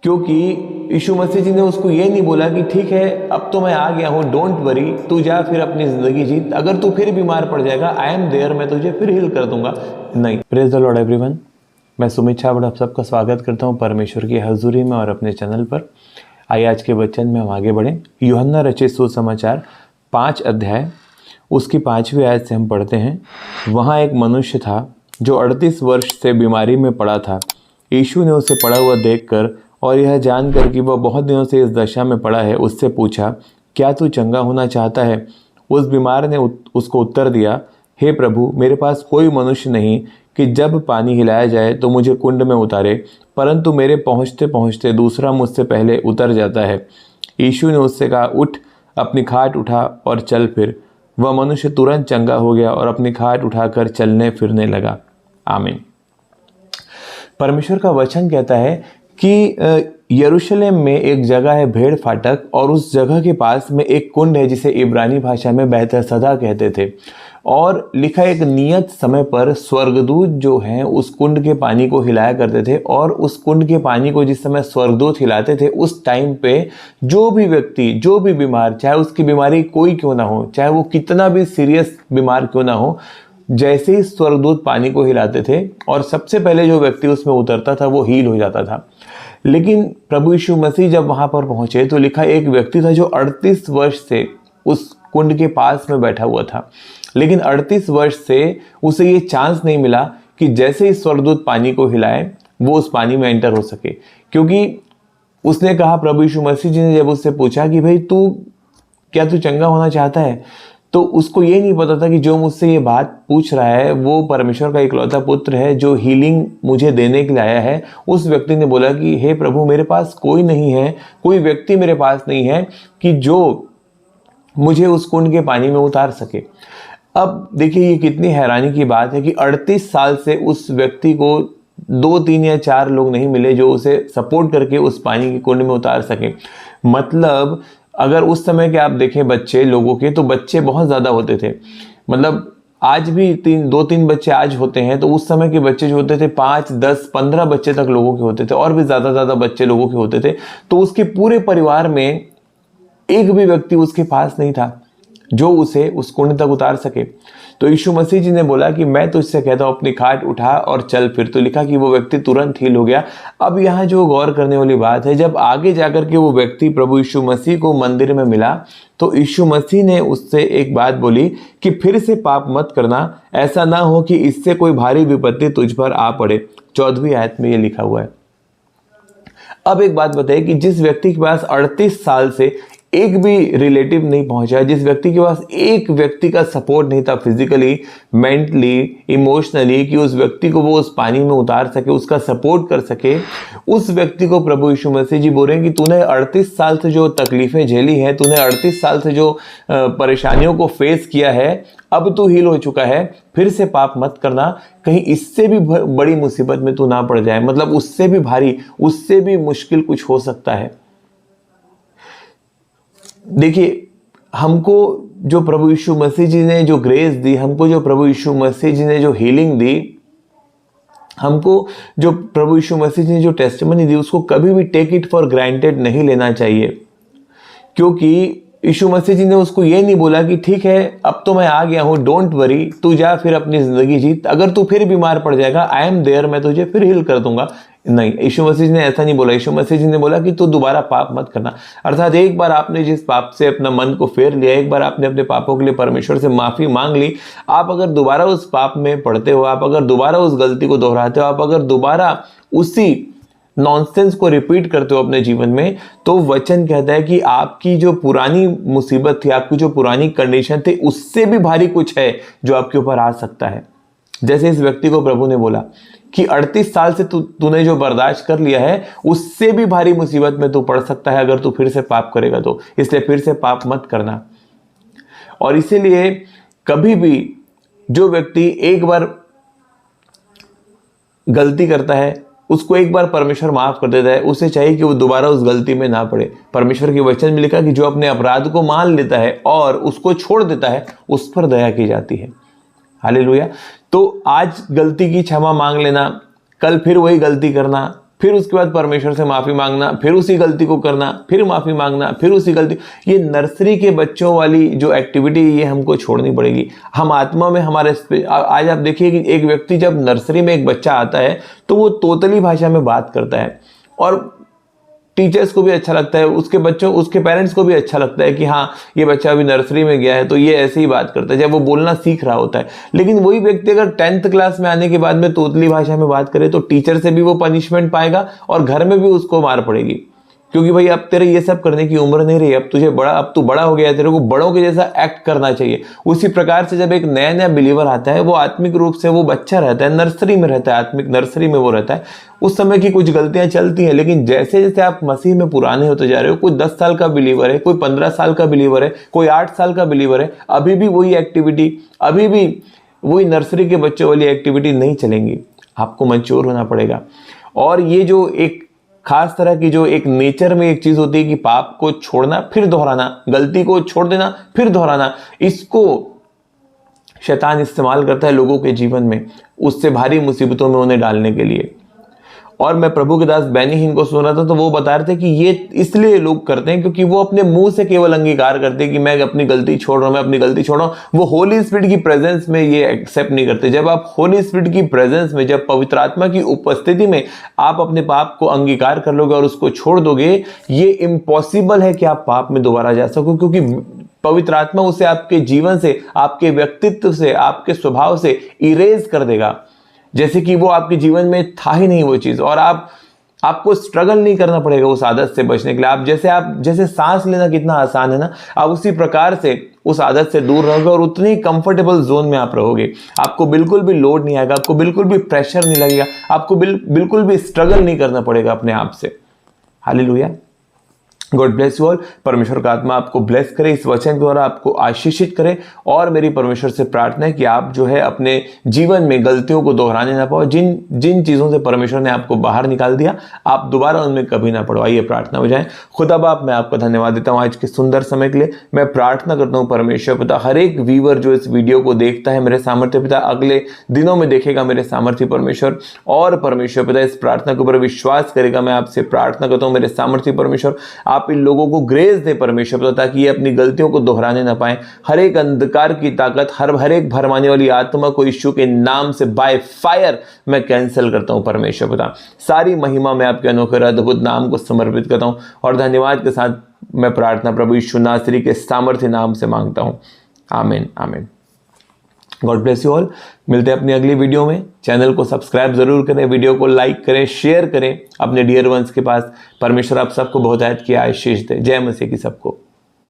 क्योंकि यीशु मसीह जी ने उसको ये नहीं बोला कि ठीक है अब तो मैं आ गया हूँ, डोंट वरी, तू जा फिर अपनी ज़िंदगी जी, अगर तू फिर बीमार पड़ जाएगा आई एम देयर, मैं तुझे फिर हील कर दूंगा। नहीं। प्रेज द लॉर्ड एवरीवन, मैं सुमित छाबड़ आप सबका स्वागत करता हूँ परमेश्वर की हजूरी में और अपने चैनल पर। आइए आज के वचन में हम आगे बढ़ें। यूहन्ना रचित सुसमाचार 5 अध्याय उसकी 5वीं आयत से हम पढ़ते हैं। वहाँ एक मनुष्य था जो 38 वर्ष से बीमारी में पड़ा था। यीशु ने उसे पड़ा हुआ देखकर और यह जानकर कि वह बहुत दिनों से इस दशा में पड़ा है, उससे पूछा, क्या तू चंगा होना चाहता है? उस बीमार ने उसको उत्तर दिया, हे प्रभु, मेरे पास कोई मनुष्य नहीं कि जब पानी हिलाया जाए तो मुझे कुंड में उतारे, परंतु मेरे पहुँचते पहुँचते दूसरा मुझसे पहले उतर जाता है। यीशु ने उससे कहा, उठ, अपनी खाट उठा और चल फिर। वह मनुष्य तुरंत चंगा हो गया और अपनी खाट उठाकर चलने फिरने लगा। आमीन। परमेश्वर का वचन कहता है कि यरूशलेम में एक जगह है भेड़ फाटक, और उस जगह के पास में एक कुंड है जिसे इब्रानी भाषा में बेहतसदा कहते थे। और लिखा एक नियत समय पर स्वर्गदूत जो हैं उस कुंड के पानी को हिलाया करते थे, और उस कुंड के पानी को जिस समय स्वर्गदूत हिलाते थे उस टाइम पे जो भी व्यक्ति, जो भी बीमार, चाहे उसकी बीमारी कोई क्यों ना हो, चाहे वो कितना भी सीरियस बीमार क्यों ना हो, जैसे ही स्वर्गदूत पानी को हिलाते थे और सबसे पहले जो व्यक्ति उसमें उतरता था वो हील हो जाता था। लेकिन प्रभु यीशु मसीह जब वहां पर पहुंचे तो लिखा एक व्यक्ति था जो 38 वर्ष से उस कुंड के पास में बैठा हुआ था, लेकिन 38 वर्ष से उसे ये चांस नहीं मिला कि जैसे ही स्वर्गदूत पानी को हिलाए वो उस पानी में एंटर हो सके। क्योंकि उसने कहा, प्रभु यीशु मसीह जी ने जब उससे पूछा कि भाई क्या तू चंगा होना चाहता है, तो उसको ये नहीं पता था कि जो मुझसे ये बात पूछ रहा है वो परमेश्वर का इकलौता पुत्र है जो हीलिंग मुझे देने के लिए आया है। उस व्यक्ति ने बोला कि हे प्रभु, मेरे पास कोई नहीं है, कोई व्यक्ति मेरे पास नहीं है कि जो मुझे उस कुंड के पानी में उतार सके। अब देखिए ये कितनी हैरानी की बात है कि 38 साल से उस व्यक्ति को 2, 3 या 4 लोग नहीं मिले जो उसे सपोर्ट करके उस पानी के कुंड में उतार सके। मतलब अगर उस समय के आप देखें बच्चे लोगों के, तो बच्चे बहुत ज़्यादा होते थे। मतलब आज भी 2-3 बच्चे आज होते हैं, तो उस समय के बच्चे जो होते थे 5, 10, 15 बच्चे तक लोगों के होते थे, और भी ज़्यादा बच्चे लोगों के होते थे। तो उसके पूरे परिवार में एक भी व्यक्ति उसके पास नहीं था जो उसे उस कुंड तक उतार सके। तो यीशु मसीह जी ने बोला कि मैं तुझसे कहता हूं, अपनी खाट उठा और चल फिर। तो लिखा कि वो व्यक्ति तुरंत हील हो गया। अब यहाँ जो गौर करने वाली बात है, जब आगे जाकर के वो व्यक्ति प्रभु यीशु मसीह को मंदिर में मिला तो यीशु मसीह ने उससे एक बात बोली कि फिर से पाप मत करना, ऐसा ना हो कि इससे कोई भारी विपत्ति तुझ पर आ पड़े। 14वीं आयत में ये लिखा हुआ है। अब एक बात बताइए कि जिस व्यक्ति के पास 38 साल से एक भी रिलेटिव नहीं पहुंचा, जिस व्यक्ति के पास एक व्यक्ति का सपोर्ट नहीं था फिजिकली, मेंटली, इमोशनली, कि उस व्यक्ति को वो उस पानी में उतार सके, उसका सपोर्ट कर सके, उस व्यक्ति को प्रभु यीशु मसीह जी बोल रहे हैं कि तूने 38 साल से जो तकलीफें झेली हैं, तूने 38 साल से जो परेशानियों को फेस किया है, अब तू हील हो चुका है, फिर से पाप मत करना, कहीं इससे भी बड़ी मुसीबत में तू ना पड़ जाए। मतलब उससे भी भारी, उससे भी मुश्किल कुछ हो सकता है। देखिए, हमको जो प्रभु यीशु मसीह जी ने जो ग्रेस दी, हमको जो प्रभु यीशु मसीह जी ने जो हीलिंग दी, हमको जो प्रभु यीशु मसीह जी ने जो टेस्टिमनी दी, उसको कभी भी टेक इट फॉर ग्रांटेड नहीं लेना चाहिए। क्योंकि यीशु मसीह जी ने उसको ये नहीं बोला कि ठीक है अब तो मैं आ गया हूँ, डोंट वरी, तू जा फिर अपनी ज़िंदगी जी, अगर तू फिर बीमार पड़ जाएगा आई एम देयर, मैं तुझे फिर हील कर दूंगा। नहीं, यीशु मसीह जी ने ऐसा नहीं बोला। यीशु मसीह जी ने बोला कि तू दोबारा पाप मत करना। अर्थात एक बार आपने जिस पाप से अपना मन को फेर लिया, एक बार आपने अपने पापों के लिए परमेश्वर से माफ़ी मांग ली, आप अगर दोबारा उस पाप में पड़ते हो, आप अगर दोबारा उस गलती को दोहराते हो, आप अगर दोबारा उसी नॉनसेंस को रिपीट करते हो अपने जीवन में, तो वचन कहता है कि आपकी जो पुरानी मुसीबत थी, आपकी जो पुरानी कंडीशन थी, उससे भी भारी कुछ है जो आपके ऊपर आ सकता है। जैसे इस व्यक्ति को प्रभु ने बोला कि 38 साल से तूने जो बर्दाश्त कर लिया है, उससे भी भारी मुसीबत में तू पड़ सकता है अगर तू फिर से पाप करेगा तो, इसलिए फिर से पाप मत करना। और इसीलिए कभी भी जो व्यक्ति एक बार गलती करता है, उसको एक बार परमेश्वर माफ कर देता है, उसे चाहिए कि वो दोबारा उस गलती में ना पड़े। परमेश्वर के वचन में लिखा कि जो अपने अपराध को मान लेता है और उसको छोड़ देता है, उस पर दया की जाती है। हालेलुया। तो आज गलती की क्षमा मांग लेना, कल फिर वही गलती करना, फिर उसके बाद परमेश्वर से माफ़ी मांगना, फिर उसी गलती को करना, फिर माफ़ी मांगना, फिर उसी गलती। ये नर्सरी के बच्चों वाली जो एक्टिविटी ये हमको छोड़नी पड़ेगी। हम आत्मा में हमारे आज आप देखिए कि एक व्यक्ति जब नर्सरी में एक बच्चा आता है तो वो तोतली भाषा में बात करता है और टीचर्स को भी अच्छा लगता है, उसके बच्चों उसके पेरेंट्स को भी अच्छा लगता है कि हाँ ये बच्चा अभी नर्सरी में गया है तो ये ऐसे ही बात करता है जब वो बोलना सीख रहा होता है। लेकिन वही व्यक्ति अगर 10th क्लास में आने के बाद में तोतली भाषा में बात करे तो टीचर से भी वो पनिशमेंट पाएगा और घर में भी उसको मार पड़ेगी, क्योंकि भाई अब तेरे ये सब करने की उम्र नहीं रही, अब तू बड़ा हो गया है, तेरे को बड़ों के जैसा एक्ट करना चाहिए। उसी प्रकार से जब एक नया नया बिलीवर आता है, वो आत्मिक रूप से वो बच्चा रहता है, नर्सरी में रहता है, आत्मिक नर्सरी में वो रहता है, उस समय की कुछ गलतियां चलती हैं। लेकिन जैसे जैसे आप मसीह में पुराने होते जा रहे हो, कोई 10 साल का बिलीवर है, कोई 15 साल का बिलीवर है, कोई 8 साल का बिलीवर है, अभी भी वही एक्टिविटी, अभी भी वही नर्सरी के बच्चों वाली एक्टिविटी नहीं चलेंगी। आपको मैच्योर होना पड़ेगा। और ये जो एक खास तरह की जो एक नेचर में एक चीज होती है कि पाप को छोड़ना फिर दोहराना, गलती को छोड़ देना फिर दोहराना, इसको शैतान इस्तेमाल करता है लोगों के जीवन में, उससे भारी मुसीबतों में उन्हें डालने के लिए। और मैं प्रभु के दास बैनी हिन को सुन रहा था तो वो बता रहे थे कि ये इसलिए लोग करते हैं क्योंकि वो अपने मुंह से केवल अंगीकार करते हैं कि मैं अपनी गलती छोड़ रहा हूं, मैं अपनी गलती छोड़ रहा हूं। वो होली स्पिरिट की प्रेजेंस में ये एक्सेप्ट नहीं करते। जब आप होली स्पिरिट की प्रेजेंस में, जब पवित्र आत्मा की उपस्थिति में आप अपने पाप को अंगीकार कर लोगे और उसको छोड़ दोगे, ये इम्पॉसिबल है कि आप पाप में दोबारा जा सको, क्योंकि पवित्र आत्मा उसे आपके जीवन से, आपके व्यक्तित्व से, आपके स्वभाव से इरेज कर देगा, जैसे कि वो आपके जीवन में था ही नहीं वो चीज। और आपको स्ट्रगल नहीं करना पड़ेगा उस आदत से बचने के लिए। आप जैसे सांस लेना कितना आसान है ना, आप उसी प्रकार से उस आदत से दूर रहोगे और उतनी ही कंफर्टेबल जोन में आप रहोगे। आपको बिल्कुल भी लोड नहीं आएगा, आपको बिल्कुल भी प्रेशर नहीं लगेगा, आपको बिल्कुल भी स्ट्रगल नहीं करना पड़ेगा अपने आप से। Hallelujah, God bless you all. परमेश्वर का आत्मा आपको ब्लेस करे, इस वचन के द्वारा आपको आशीषित करे। और मेरी परमेश्वर से प्रार्थना है कि आप जो है अपने जीवन में गलतियों को दोहराने ना पाओ। जिन चीज़ों से परमेश्वर ने आपको बाहर निकाल दिया, आप दोबारा उनमें कभी ना पड़ो। आइए प्रार्थना हो जाए। खुदा बाप, मैं आपका धन्यवाद देता हूँ आज के सुंदर समय के लिए। मैं प्रार्थना करता हूँ परमेश्वर पिता, हर एक व्यूअर जो इस वीडियो को देखता है मेरे सामर्थ्य पिता, अगले दिनों में देखेगा मेरे सामर्थ्य परमेश्वर, और परमेश्वर पिता इस प्रार्थना के ऊपर विश्वास करेगा। मैं आपसे प्रार्थना करता हूँ मेरे सामर्थ्य परमेश्वर, आप इन लोगों को ग्रेस दे परमेश्वर पिता, ताकि ये अपनी गलतियों को दोहराने ना पाए। हर एक अंधकार की ताकत, हर एक भरमाने वाली आत्मा को यीशु के नाम से बाय फायर मैं कैंसिल करता हूं परमेश्वर पिता। सारी महिमा मैं आपके अनोखे अद्भुत नाम को समर्पित करता हूं और धन्यवाद के साथ मैं प्रार्थना प्रभु यीशु नासरी के सामर्थ्य नाम से मांगता हूं। आमीन, आमीन। God bless you all. मिलते हैं अपनी अगली वीडियो में। चैनल को सब्सक्राइब जरूर करें, वीडियो को लाइक करें, शेयर करें अपने डियर वंस के पास। परमेश्वर आप सबको बहुत आशीष दे। जय मसीह की सबको।